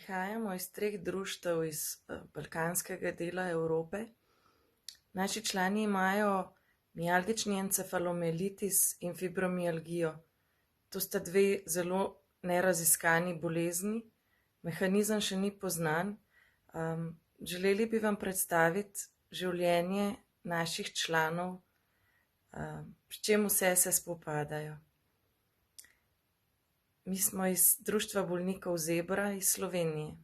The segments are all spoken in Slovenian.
prihajamo iz 3 društev iz balkanskega dela Evrope. Naši člani imajo mialgični encefalomielitis in fibromialgijo. To sta 2 zelo neraziskani bolezni, mehanizem še ni poznan. Želeli bi vam predstaviti življenje naših članov, s čim vse se spopadajo. Mi smo iz Društva bolnikov Zebra iz Slovenije.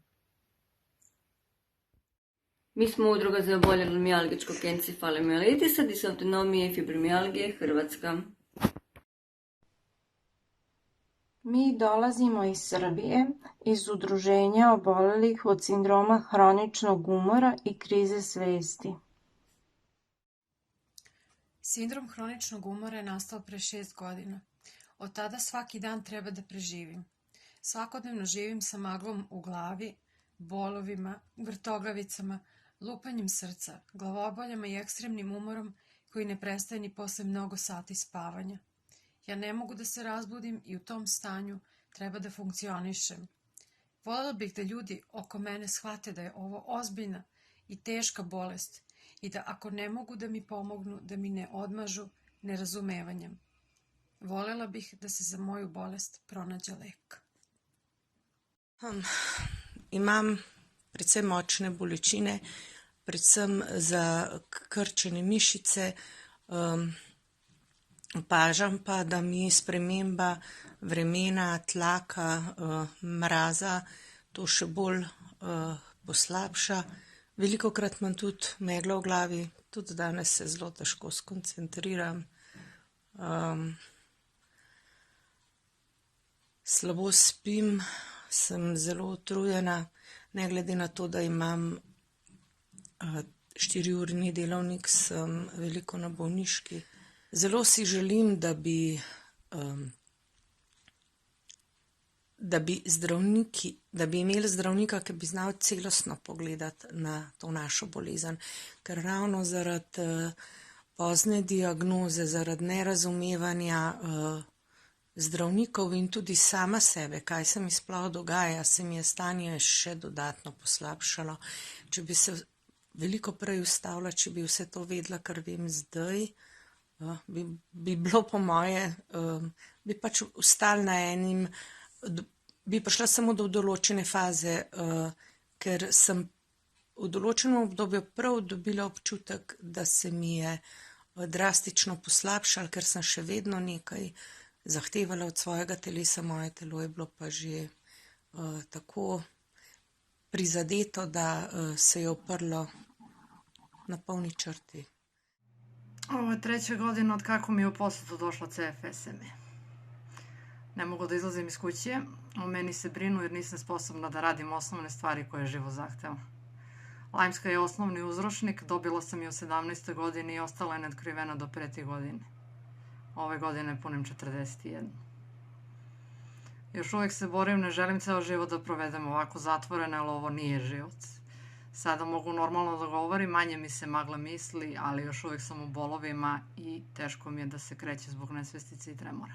Mi smo udruga za oboljele od mialgičkog encefalomielitisa, disautonomije i fibromialgije Hrvatska. Mi dolazimo iz Srbije, iz udruženja obolelih od sindroma hroničnog umora i krize svesti. Sindrom hroničnog umora je nastao pre 6 godina. Od tada svaki dan treba da preživim. Svakodnevno živim sa maglom u glavi, bolovima, vrtoglavicama, lupanjem srca, glavoboljama i ekstremnim umorom koji ne prestaje ni posle mnogo sati spavanja. Ja ne mogu da se razbudim i u tom stanju treba da funkcionišem. Voljela bih da ljudi oko mene shvate da je ovo ozbiljna i teška bolest i da ako ne mogu da mi pomognu, da mi ne odmažu nerazumevanjem. Voljela bih da se za moju bolest pronađe lek. Imam predvsem močne bolečine, predvsem za krčene mišice. Opažam pa, da mi sprememba vremena, tlaka, mraza to še bolj poslabša. Velikokrat imam tudi meglo v glavi, tudi danes se zelo težko skoncentriram. Slabo spim, sem zelo utrujena, ne glede na to, da imam 4-urni delavnik, sem veliko na bolniški. Zelo si želim, da bi imeli zdravnika, ki bi znal celostno pogledati na to našo bolezen, ker ravno zaradi pozne diagnoze, zaradi nerazumevanja zdravnikov in tudi sama sebe, kaj se mi sploh dogaja, se mi je stanje še dodatno poslabšalo. Če bi se veliko prej ustavila, če bi vse to vedela, kar vem zdaj, bi bilo po moje, bi pač ostali na enim, bi prišla samo do določene faze, ker sem v določenem obdobju prav dobila občutek, da se mi je drastično poslabšalo, ker sem še vedno nekaj zahtevala od svojega telesa, moje telo je bilo pa že tako prizadeto, da se je oprlo na polni črti. Ovo je 3. godina od kako mi je u posetu došla CFSM. Ne mogu da izlazim iz kuće, o meni se brinu jer nisam sposobna da radim osnovne stvari koje život zahteva. Lajmska je osnovni uzročnik, dobila sam je u 17. godini i ostala je neotkrivena do 5. godine. Ove godine punim 41. Još uvijek se borim, ne želim ceo život da provedem ovako zatvoreno, ali ovo nije život. Sada mogu normalno da govorim, manje mi se magla misli, ali još uvijek sam u bolovima i teško mi je da se kreće zbog nesvestice i tremora.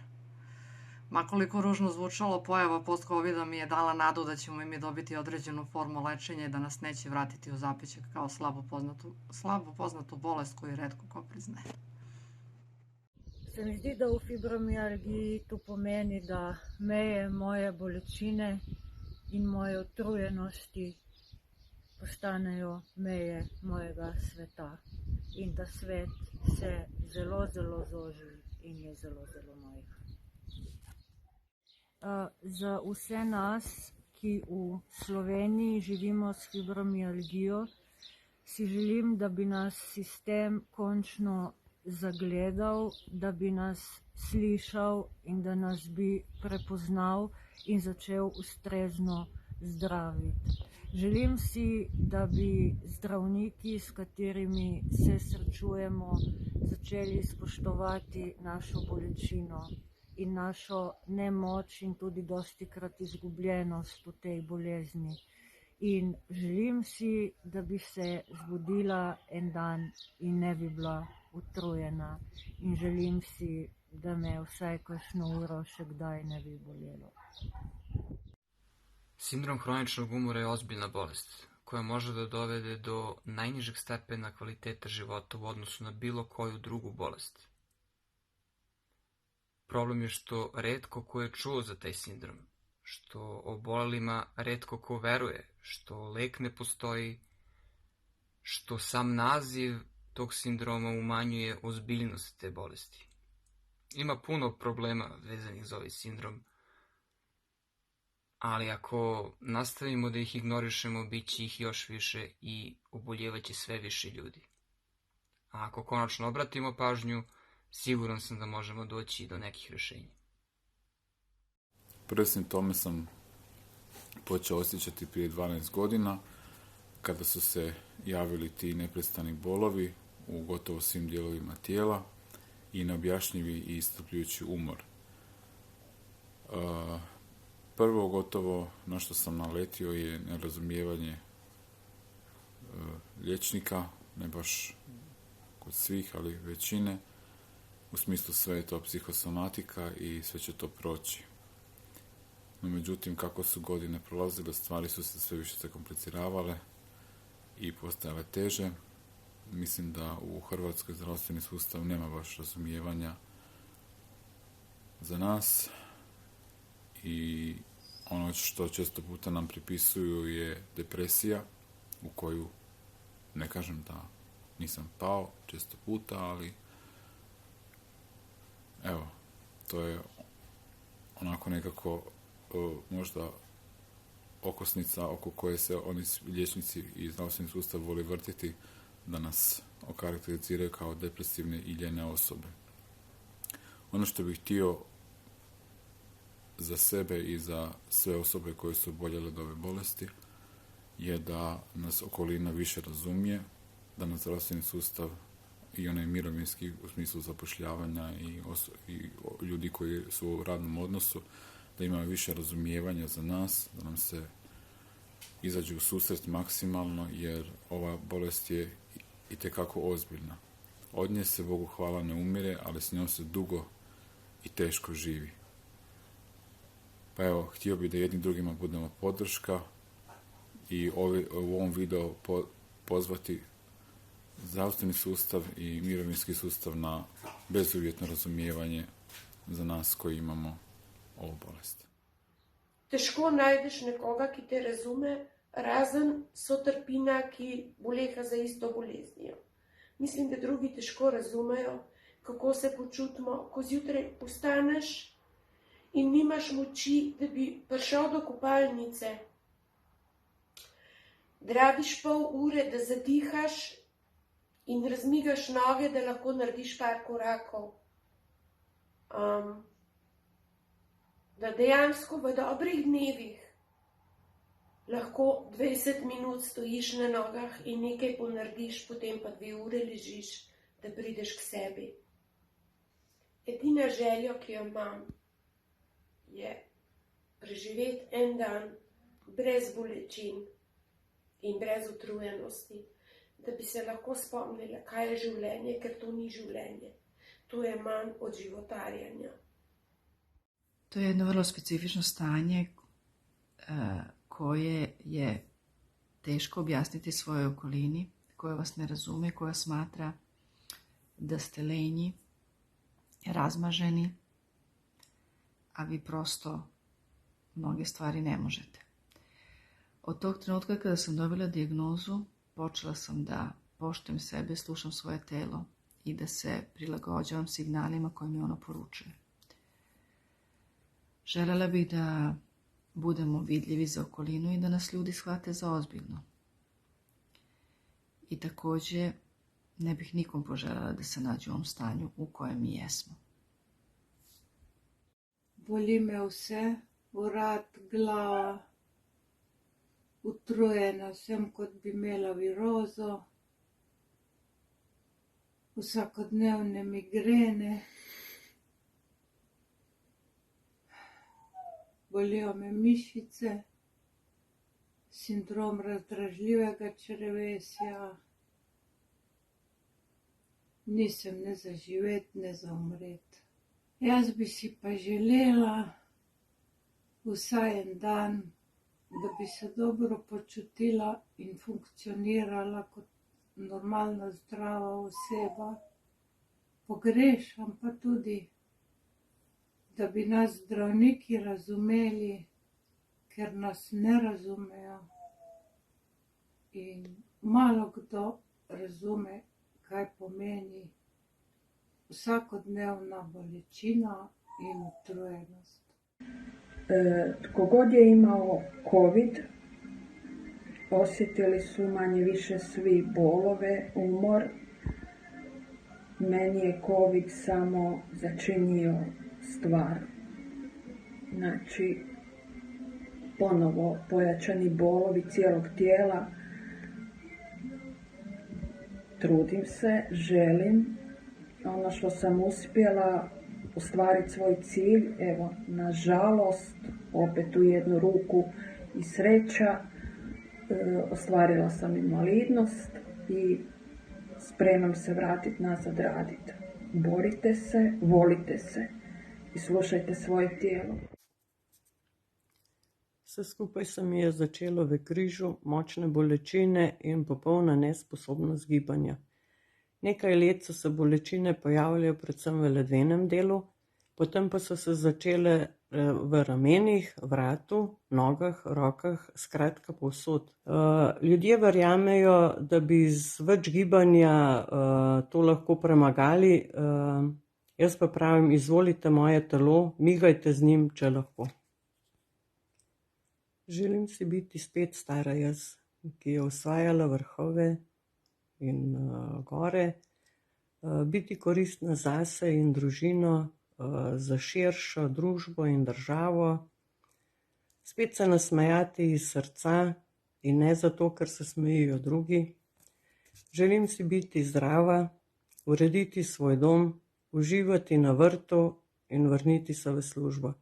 Makoliko ružno zvučalo, pojava post-covida mi je dala nadu da ćemo i mi dobiti određenu formu lečenja i da nas neće vratiti u zapećak kao slabo poznatu bolest koju retko ko priznaje. Se mi zdi, da v fibromialgiji to pomeni, da meje moje bolečine in moje utrujenosti postanejo meje mojega sveta in da svet se zelo, zelo zoži in je zelo, zelo majhen. Za vse nas, ki v Sloveniji živimo s fibromialgijo, si želim, da bi nas sistem končno zagledal, da bi nas slišal in da nas bi prepoznal in začel ustrezno zdraviti. Želim si, da bi zdravniki, s katerimi se srečujemo, začeli spoštovati našo bolečino in našo nemoč in tudi dostikrat izgubljenost v tej bolezni. In želim si, da bi se zbudila en dan in ne bi bila utrujena. In želim si, da me vsaj kakšno uro še kdaj ne bi bolelo. Sindrom hroničnog umora je ozbiljna bolest koja može da dovede do najnižeg stepena kvaliteta života u odnosu na bilo koju drugu bolest. Problem je što retko ko je čuo za taj sindrom, što obolelima retko ko veruje, što lek ne postoji, što sam naziv tog sindroma umanjuje ozbiljnost te bolesti. Ima puno problema vezanih za ovaj sindrom, ali ako nastavimo da ih ignorišemo, bit će ih još više i oboljevaće sve više ljudi. A ako konačno obratimo pažnju, siguran sam da možemo doći do nekih rješenja. Prve simptome sam počeo osjećati prije 12 godina, kada su se javili ti neprestani bolovi u gotovo svim dijelovima tijela i neobjašnjivi i iscrpljujući umor. Prvo gotovo na što sam naletio je nerazumijevanje liječnika, ne baš kod svih, ali većine. U smislu sve je to psihosomatika i sve će to proći. No međutim, kako su godine prolazile, stvari su se sve više zakompliciravale i postajale teže. Mislim da u Hrvatskoj zdravstveni sustav nema baš razumijevanja za nas i ono što često puta nam pripisuju je depresija, u koju ne kažem da nisam pao često puta, ali evo, to je onako nekako možda okosnica oko koje se oni liječnici i zdravstveni sustav voli vrtiti, da nas okarakteriziraju kao depresivne i ljene osobe. Ono što bih htio za sebe i za sve osobe koje su oboljele od ove bolesti je da nas okolina više razumije, da nas zdravstveni sustav i onaj mirovinski u smislu zapošljavanja i ljudi koji su u radnom odnosu, da imaju više razumijevanja za nas, da nam se izađu u susret maksimalno, jer ova bolest je itekako ozbiljna. Od nje se, Bogu hvala, ne umire, ali s njom se dugo i teško živi. Pa evo, htio bih da jednim drugima budemo podrška i u ovom videu pozvati zdravstveni sustav i mirovinski sustav na bezuvjetno razumijevanje za nas koji imamo ovu bolest. Težko najdeš nekoga, ki te razume, razen sotrpina, ki boleha za isto boleznijo. Mislim, da drugi težko razumejo, kako se počutimo, ko zjutraj vstaneš in nimaš moči, da bi prišel do kopalnice. Drabiš pol ure, da zadihaš in razmigaš noge, da lahko narediš par korakov. Da dejansko v dobrih dnevih lahko 20 minut stojiš na nogah in nekaj ponarediš, potem pa 2 ure ležiš, da prideš k sebi. Edina želja, ki jo imam, je preživeti en dan brez bolečin in brez utrujenosti, da bi se lahko spomnila, kaj je življenje, ker to ni življenje. To je manj od životarjanja. To je jedno vrlo specifično stanje koje je teško objasniti svojoj okolini, koja vas ne razume, koja smatra da ste lenji, razmaženi, a vi prosto mnoge stvari ne možete. Od tog trenutka kada sam dobila dijagnozu, počela sam da poštujem sebe, slušam svoje telo i da se prilagođavam signalima koje mi ono poručuje. Želela bih da budemo vidljivi za okolinu i da nas ljudi shvate za ozbiljno. I također ne bih nikom poželjela da se nađe u ovom stanju u kojem mi jesmo. Boli me vse, vrat, glava, utrujena sem, kot bi imela virozo, vsakodnevne migrene, bolijo me mišice, sindrom razdražljivega črevesja, nisem ne za živeti, ne za umreti. Jaz bi si pa želela vsaj en dan da bi se dobro počutila in funkcionirala kot normalna zdrava oseba. Pogrešam pa tudi, da bi nas zdravniki razumeli, ker nas ne razumejo. In malo kdo razume, kaj pomeni vsakodnevna bolečina in utrujenost. Tko god je imao COVID, osjetili su manje više svi bolove, umor. Meni je COVID samo začinio stvar. Znači, ponovo pojačani bolovi cijelog tijela. Trudim se, želim. Ono što sam uspjela ostvariti svoj cilj, evo, nažalost, opet u jednu ruku i sreća, ostvarila sam invalidnost i spremam se vratiti nazad raditi. Borite se, volite se i slušajte svoje tijelo. Vse skupaj se mi je začelo v križu, močne bolečine in popolna nesposobnost gibanja. Nekaj let so se bolečine pojavljale predvsem v ledvenem delu, potem pa so se začele v ramenih, vratu, nogah, rokah, skratka povsod. Ljudje verjamejo, da bi z več gibanja to lahko premagali. Jaz pa pravim, izvolite moje telo, migajte z njim, če lahko. Želim si biti spet stara jaz, ki je osvajala vrhove in gore, biti koristna zase in družino, za širšo družbo in državo, spet se nasmejati iz srca in ne zato, ker se smejijo drugi. Želim si biti zdrava, urediti svoj dom, uživati na vrtu in vrniti se v službo.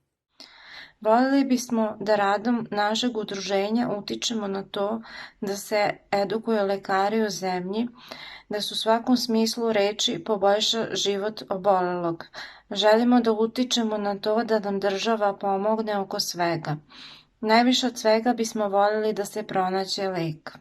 Voljeli bismo da radom našeg udruženja utičemo na to da se edukuju lekari u zemlji, da se u svakom smislu reči poboljša život obolelog. Želimo da utičemo na to da nam država pomogne oko svega. Najviše od svega bismo voljeli da se pronađe lek.